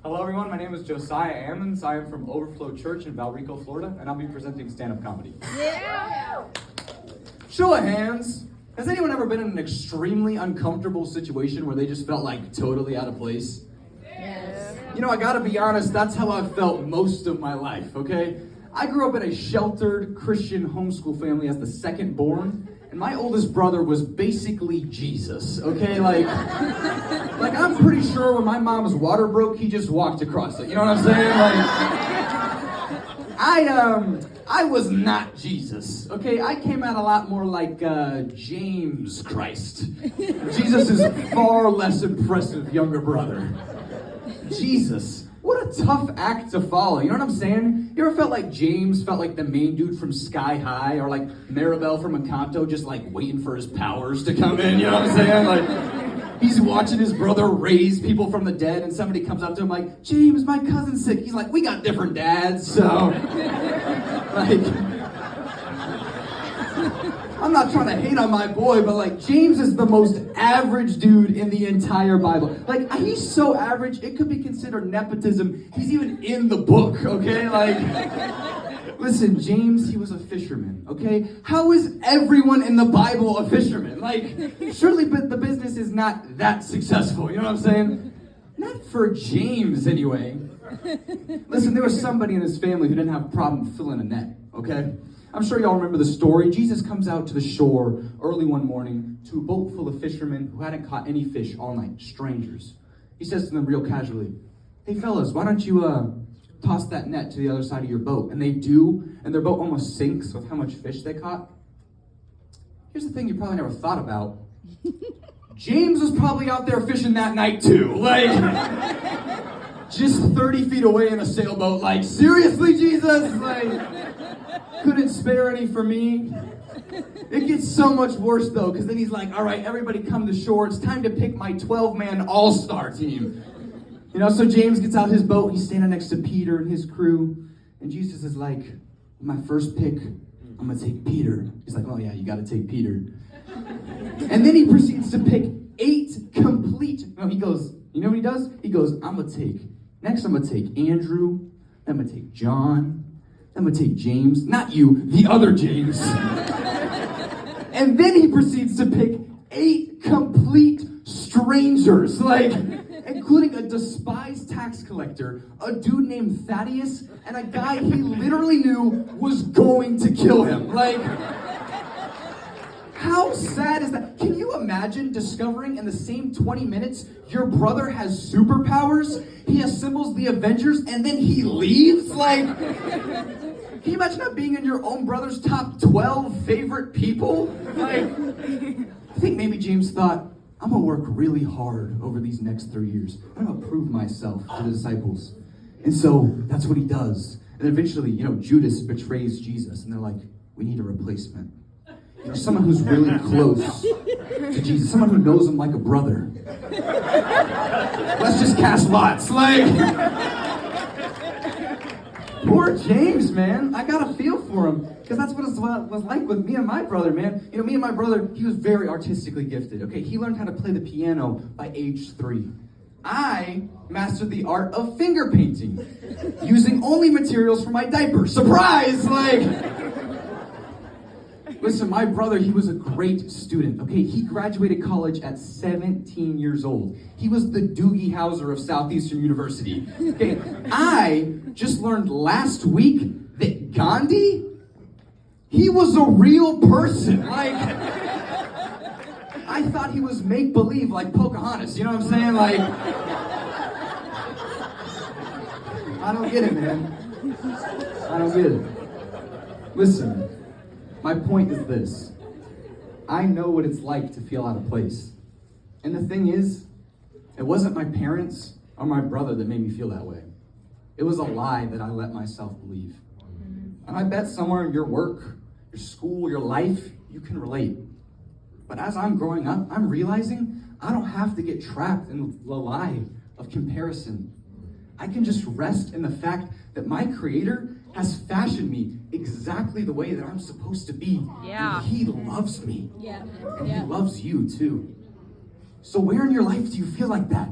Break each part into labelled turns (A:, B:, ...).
A: Hello everyone, my name is Josiah Ammons. I am from Overflow Church in Valrico, Florida, and I'll be presenting stand-up comedy.
B: Yeah!
C: Show of hands. Has anyone ever been in an extremely uncomfortable situation where they just felt like totally out of place?
B: Yes.
C: You know, I gotta be honest, that's how I've felt most of my life, okay? I grew up in a sheltered Christian homeschool family as the second born, and my oldest brother was basically Jesus, okay? Like I'm pretty sure when my mom's water broke, he just walked across it, you know what I'm saying? I was not Jesus, okay? I came out a lot more like James Christ. Jesus is far less impressive younger brother. Jesus, what a tough act to follow, you know what I'm saying? You ever felt like James felt like the main dude from Sky High, or like Maribel from Encanto just like waiting for his powers to come in, you know what I'm saying? Like, he's watching his brother raise people from the dead, and somebody comes up to him like, James, my cousin's sick. He's like, we got different dads, so, like, I'm not trying to hate on my boy, but like, James is the most average dude in the entire Bible. Like, he's so average, it could be considered nepotism. He's even in the book, okay? Like, listen, James, he was a fisherman, okay? How is everyone in the Bible a fisherman? Like, surely the business is not that successful, you know what I'm saying? Not for James, anyway. Listen, there was somebody in his family who didn't have a problem filling a net, okay? I'm sure y'all remember the story. Jesus comes out to the shore early one morning to a boat full of fishermen who hadn't caught any fish all night, strangers. He says to them real casually, hey fellas, why don't you toss that net to the other side of your boat? And they do, and their boat almost sinks with how much fish they caught. Here's the thing you probably never thought about. James was probably out there fishing that night too. Like, just 30 feet away in a sailboat. Like, seriously, Jesus? Like, couldn't spare any for me. It gets so much worse though, because then he's like, all right, everybody come to shore. It's time to pick my 12-man all-star team. You know, so James gets out his boat. He's standing next to Peter and his crew. And Jesus is like, my first pick, I'm going to take Peter. He's like, oh yeah, you got to take Peter. And then he proceeds to pick 8 complete. No, he goes, you know what he does? He goes, I'm going to take Andrew. Then I'm going to take John. I'm going to take James, not you, the other James. And then he proceeds to pick 8 complete strangers, like, including a despised tax collector, a dude named Thaddeus, and a guy he literally knew was going to kill him. Like, how sad is that? Can you imagine discovering in the same 20 minutes your brother has superpowers, he assembles the Avengers, and then he leaves? Like, can you imagine not being in your own brother's top 12 favorite people? Like, I think maybe James thought, I'm going to work really hard over these next 3 years. I'm going to prove myself to the disciples. And so that's what he does. And eventually, you know, Judas betrays Jesus, and they're like, we need a replacement. You know, someone who's really close to Jesus, someone who knows him like a brother. Let's just cast lots. Like, poor James, man. I got a feel for him, because that's what it was like with me and my brother, man. You know, me and my brother, he was very artistically gifted, okay? He learned how to play the piano by age 3. I mastered the art of finger painting, using only materials from my diaper. Surprise! Like, listen, my brother, he was a great student, okay? He graduated college at 17 years old. He was the Doogie Howser of Southeastern University, okay? I just learned last week that Gandhi, he was a real person. Like, I thought he was make-believe like Pocahontas, you know what I'm saying? Like, I don't get it, man. I don't get it. Listen. My point is this. I know what it's like to feel out of place. And the thing is, it wasn't my parents or my brother that made me feel that way. It was a lie that I let myself believe. And I bet somewhere in your work, your school, your life, you can relate. But as I'm growing up, I'm realizing I don't have to get trapped in the lie of comparison. I can just rest in the fact that my Creator has fashioned me exactly the way that I'm supposed to be.
B: Yeah.
C: And He loves me.
B: Yeah.
C: And He loves you too. So where in your life do you feel like that?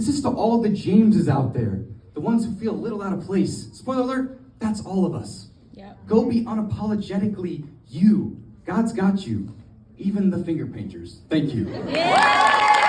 C: This is to all the Jameses out there, the ones who feel a little out of place. Spoiler alert, that's all of us.
B: Yep.
C: Go be unapologetically you. God's got you. Even the finger painters. Thank you.
B: Yeah.